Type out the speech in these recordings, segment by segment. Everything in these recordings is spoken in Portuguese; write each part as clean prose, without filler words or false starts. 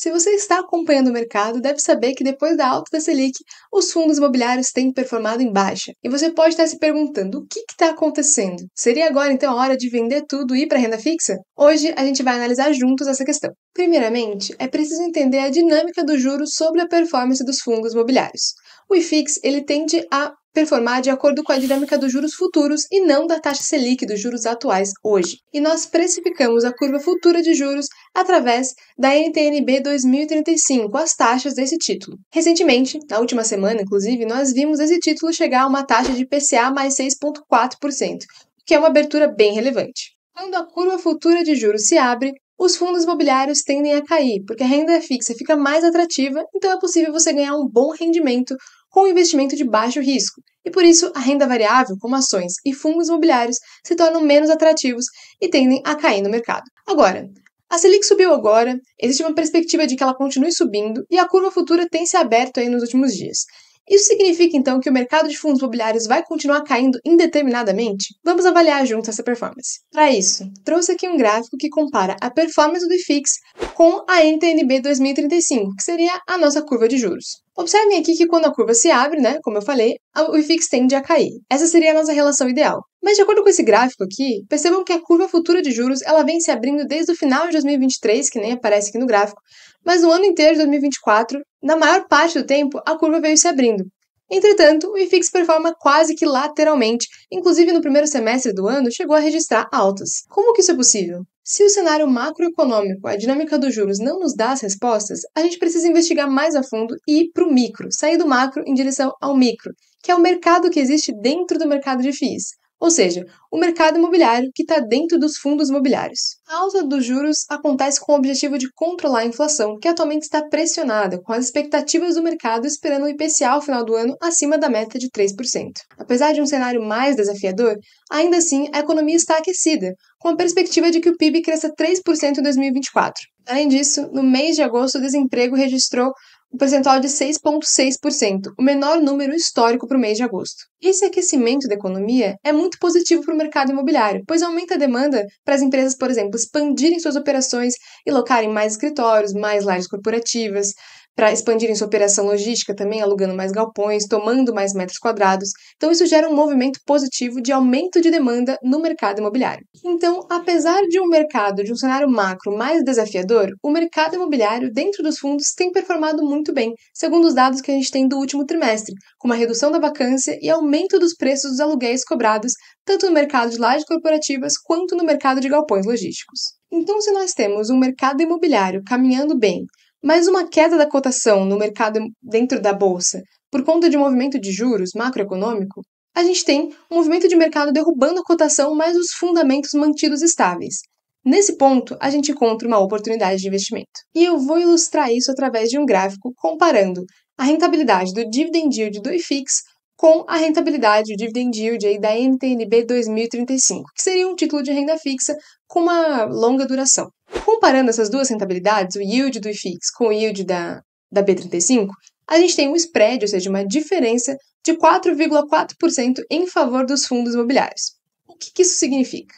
Se você está acompanhando o mercado, deve saber que depois da alta da Selic, os fundos imobiliários têm performado em baixa. E você pode estar se perguntando, o que está acontecendo? Seria agora então a hora de vender tudo e ir para a renda fixa? Hoje a gente vai analisar juntos essa questão. Primeiramente, é preciso entender a dinâmica do juros sobre a performance dos fundos imobiliários. O IFIX ele tende a performar de acordo com a dinâmica dos juros futuros e não da taxa Selic dos juros atuais hoje. E nós precificamos a curva futura de juros através da NTN-B 2035, as taxas desse título. Recentemente, na última semana, inclusive, nós vimos esse título chegar a uma taxa de IPCA mais 6,4%, o que é uma abertura bem relevante. Quando a curva futura de juros se abre, os fundos imobiliários tendem a cair, porque a renda fixa fica mais atrativa, então é possível você ganhar um bom rendimento com um investimento de baixo risco. E por isso, a renda variável, como ações e fundos imobiliários, se tornam menos atrativos e tendem a cair no mercado. Agora, a Selic subiu agora, existe uma perspectiva de que ela continue subindo e a curva futura tem se aberto aí nos últimos dias. Isso significa, então, que o mercado de fundos imobiliários vai continuar caindo indeterminadamente? Vamos avaliar juntos essa performance. Para isso, trouxe aqui um gráfico que compara a performance do IFIX com a NTN-B 2035, que seria a nossa curva de juros. Observem aqui que quando a curva se abre, como eu falei, o IFIX tende a cair. Essa seria a nossa relação ideal. Mas de acordo com esse gráfico aqui, percebam que a curva futura de juros ela vem se abrindo desde o final de 2023, que nem aparece aqui no gráfico, mas no ano inteiro de 2024, na maior parte do tempo, a curva veio se abrindo. Entretanto, o IFIX performa quase que lateralmente, inclusive no primeiro semestre do ano chegou a registrar altas. Como que isso é possível? Se o cenário macroeconômico, a dinâmica dos juros não nos dá as respostas, a gente precisa investigar mais a fundo e ir para o micro, sair do macro em direção ao micro, que é o mercado que existe dentro do mercado de FIIs. Ou seja, o mercado imobiliário que está dentro dos fundos imobiliários. A alta dos juros acontece com o objetivo de controlar a inflação, que atualmente está pressionada, com as expectativas do mercado esperando o IPCA ao final do ano acima da meta de 3%. Apesar de um cenário mais desafiador, ainda assim a economia está aquecida, com a perspectiva de que o PIB cresça 3% em 2024. Além disso, no mês de agosto o desemprego registrou um percentual de 6,6%, o menor número histórico para o mês de agosto. Esse aquecimento da economia é muito positivo para o mercado imobiliário, pois aumenta a demanda para as empresas, por exemplo, expandirem suas operações e locarem mais escritórios, mais lajes corporativas, para expandirem sua operação logística também, alugando mais galpões, tomando mais metros quadrados. Então, isso gera um movimento positivo de aumento de demanda no mercado imobiliário. Então, apesar de um mercado, de um cenário macro mais desafiador, o mercado imobiliário dentro dos fundos tem performado muito bem, segundo os dados que a gente tem do último trimestre, com uma redução da vacância e aumento dos preços dos aluguéis cobrados, tanto no mercado de lajes corporativas quanto no mercado de galpões logísticos. Então, se nós temos um mercado imobiliário caminhando bem, mas uma queda da cotação no mercado dentro da bolsa por conta de um movimento de juros macroeconômico, a gente tem um movimento de mercado derrubando a cotação, mas os fundamentos mantidos estáveis. Nesse ponto, a gente encontra uma oportunidade de investimento. E eu vou ilustrar isso através de um gráfico comparando a rentabilidade do dividend yield do IFIX com a rentabilidade, o dividend yield aí da NTN-B 2035, que seria um título de renda fixa com uma longa duração. Comparando essas duas rentabilidades, o yield do IFIX com o yield da B35, a gente tem um spread, ou seja, uma diferença de 4,4% em favor dos fundos imobiliários. O que isso significa?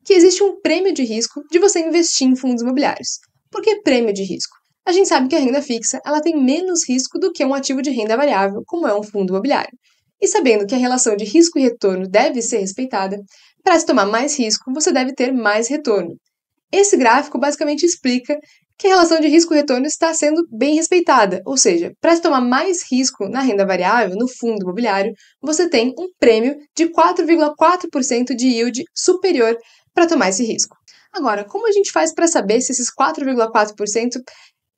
Que existe um prêmio de risco de você investir em fundos imobiliários. Por que prêmio de risco? A gente sabe que a renda fixa ela tem menos risco do que um ativo de renda variável, como é um fundo imobiliário. E sabendo que a relação de risco e retorno deve ser respeitada, para se tomar mais risco, você deve ter mais retorno. Esse gráfico basicamente explica que a relação de risco-retorno está sendo bem respeitada, ou seja, para se tomar mais risco na renda variável, no fundo imobiliário, você tem um prêmio de 4,4% de yield superior para tomar esse risco. Agora, como a gente faz para saber se esses 4,4%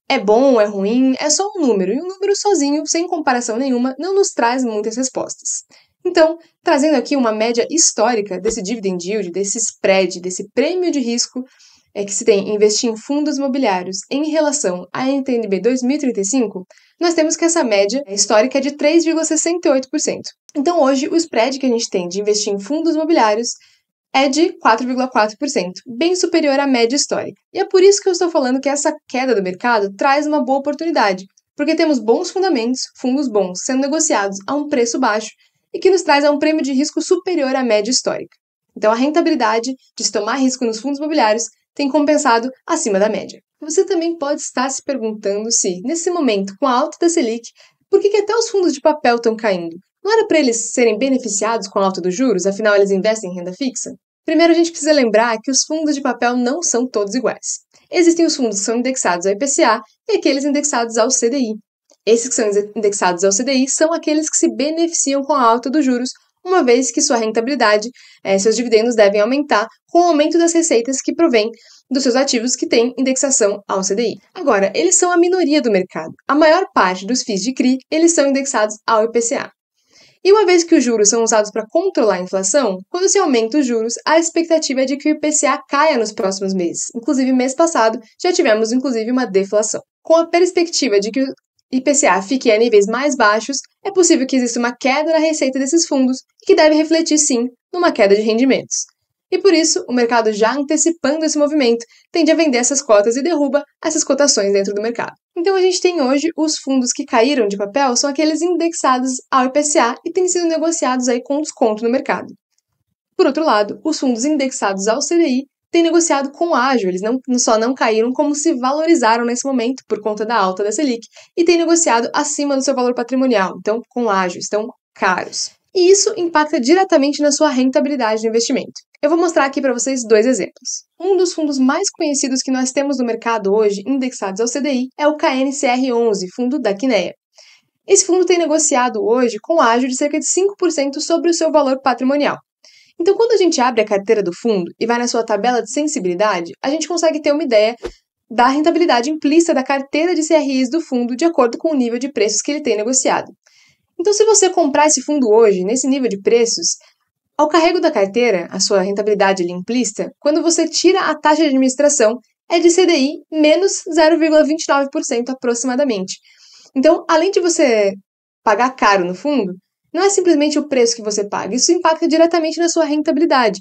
é bom, é ruim? É só um número, e um número sozinho, sem comparação nenhuma, não nos traz muitas respostas. Então, trazendo aqui uma média histórica desse dividend yield, desse spread, desse prêmio de risco que se tem em investir em fundos imobiliários em relação à NTN-B 2035, nós temos que essa média histórica é de 3,68%. Então, hoje, o spread que a gente tem de investir em fundos imobiliários é de 4,4%, bem superior à média histórica. E é por isso que eu estou falando que essa queda do mercado traz uma boa oportunidade, porque temos bons fundamentos, fundos bons, sendo negociados a um preço baixo e que nos traz a um prêmio de risco superior à média histórica. Então, a rentabilidade de se tomar risco nos fundos imobiliários tem compensado acima da média. Você também pode estar se perguntando se, nesse momento, com a alta da Selic, por que até os fundos de papel estão caindo? Não era para eles serem beneficiados com a alta dos juros, afinal eles investem em renda fixa? Primeiro a gente precisa lembrar que os fundos de papel não são todos iguais. Existem os fundos que são indexados ao IPCA e aqueles indexados ao CDI. Esses que são indexados ao CDI são aqueles que se beneficiam com a alta dos juros, uma vez que sua rentabilidade, seus dividendos devem aumentar com o aumento das receitas que provém dos seus ativos que têm indexação ao CDI. Agora, eles são a minoria do mercado. A maior parte dos FIIs de CRI, eles são indexados ao IPCA. E uma vez que os juros são usados para controlar a inflação, quando se aumenta os juros, a expectativa é de que o IPCA caia nos próximos meses. Inclusive, mês passado, já tivemos uma deflação. Com a perspectiva de que o IPCA fique a níveis mais baixos, é possível que exista uma queda na receita desses fundos, que deve refletir, sim, numa queda de rendimentos. E por isso, o mercado, já antecipando esse movimento, tende a vender essas cotas e derruba essas cotações dentro do mercado. Então a gente tem hoje os fundos que caíram de papel, são aqueles indexados ao IPCA e têm sido negociados aí com desconto no mercado. Por outro lado, os fundos indexados ao CDI têm negociado com ágio, eles não só não caíram, como se valorizaram nesse momento por conta da alta da Selic e têm negociado acima do seu valor patrimonial, então com ágio, estão caros. E isso impacta diretamente na sua rentabilidade do investimento. Eu vou mostrar aqui para vocês dois exemplos. Um dos fundos mais conhecidos que nós temos no mercado hoje, indexados ao CDI, é o KNCR11, fundo da Kinea. Esse fundo tem negociado hoje com ágio de cerca de 5% sobre o seu valor patrimonial. Então, quando a gente abre a carteira do fundo e vai na sua tabela de sensibilidade, a gente consegue ter uma ideia da rentabilidade implícita da carteira de CRIs do fundo de acordo com o nível de preços que ele tem negociado. Então, se você comprar esse fundo hoje, nesse nível de preços, ao carrego da carteira, a sua rentabilidade implícita, quando você tira a taxa de administração, é de CDI menos 0,29% aproximadamente. Então, além de você pagar caro no fundo, não é simplesmente o preço que você paga, isso impacta diretamente na sua rentabilidade.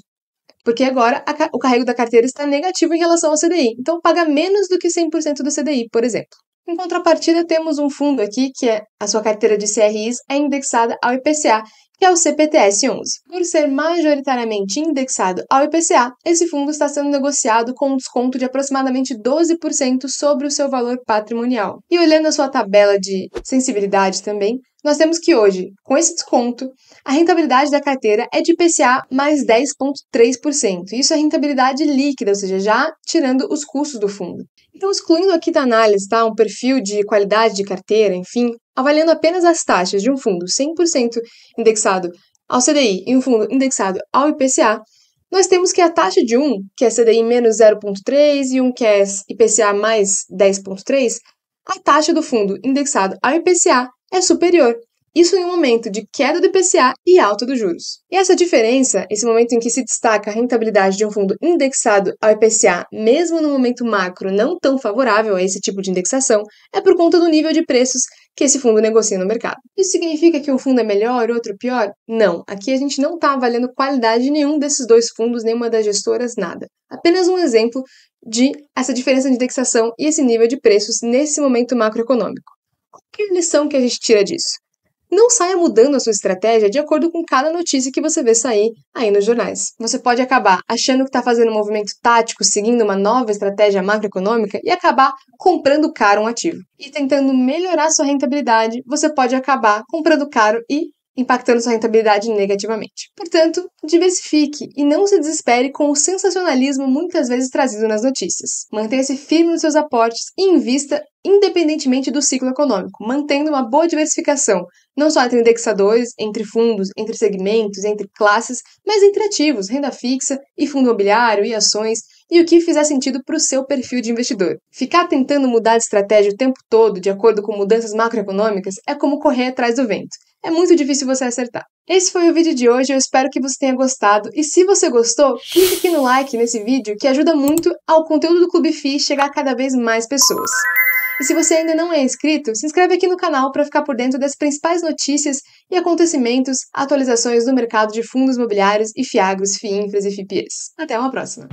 Porque agora o carrego da carteira está negativo em relação ao CDI, então paga menos do que 100% do CDI, por exemplo. Em contrapartida, temos um fundo aqui que a sua carteira de CRIs é indexada ao IPCA, que é o CPTS11. Por ser majoritariamente indexado ao IPCA, esse fundo está sendo negociado com um desconto de aproximadamente 12% sobre o seu valor patrimonial. E olhando a sua tabela de sensibilidade também, nós temos que hoje, com esse desconto, a rentabilidade da carteira é de IPCA mais 10,3%. Isso é rentabilidade líquida, ou seja, já tirando os custos do fundo. Então, excluindo aqui da análise, um perfil de qualidade de carteira, enfim, avaliando apenas as taxas de um fundo 100% indexado ao CDI e um fundo indexado ao IPCA, nós temos que a taxa de um, que é CDI menos 0,3 e um que é IPCA mais 10,3, a taxa do fundo indexado ao IPCA é superior. Isso em um momento de queda do IPCA e alta dos juros. E essa diferença, esse momento em que se destaca a rentabilidade de um fundo indexado ao IPCA, mesmo no momento macro não tão favorável a esse tipo de indexação, é por conta do nível de preços que esse fundo negocia no mercado. Isso significa que um fundo é melhor e outro pior? Não. Aqui a gente não está avaliando qualidade de nenhum desses dois fundos, nenhuma das gestoras, nada. Apenas um exemplo de essa diferença de indexação e esse nível de preços nesse momento macroeconômico. Qual é a lição que a gente tira disso? Não saia mudando a sua estratégia de acordo com cada notícia que você vê sair aí nos jornais. Você pode acabar achando que está fazendo um movimento tático, seguindo uma nova estratégia macroeconômica e acabar comprando caro um ativo. E tentando melhorar sua rentabilidade, você pode acabar comprando caro e impactando sua rentabilidade negativamente. Portanto, diversifique e não se desespere com o sensacionalismo muitas vezes trazido nas notícias. Mantenha-se firme nos seus aportes e invista independentemente do ciclo econômico, mantendo uma boa diversificação, não só entre indexadores, entre fundos, entre segmentos, entre classes, mas entre ativos, renda fixa e fundo imobiliário e ações, e o que fizer sentido para o seu perfil de investidor. Ficar tentando mudar de estratégia o tempo todo, de acordo com mudanças macroeconômicas, é como correr atrás do vento. É muito difícil você acertar. Esse foi o vídeo de hoje, eu espero que você tenha gostado, e se você gostou, clique aqui no like nesse vídeo, que ajuda muito ao conteúdo do Clube FI chegar a cada vez mais pessoas. E se você ainda não é inscrito, se inscreve aqui no canal para ficar por dentro das principais notícias e acontecimentos, atualizações do mercado de fundos imobiliários e FIAGROS, FIINFRAs e FIPEs. Até uma próxima!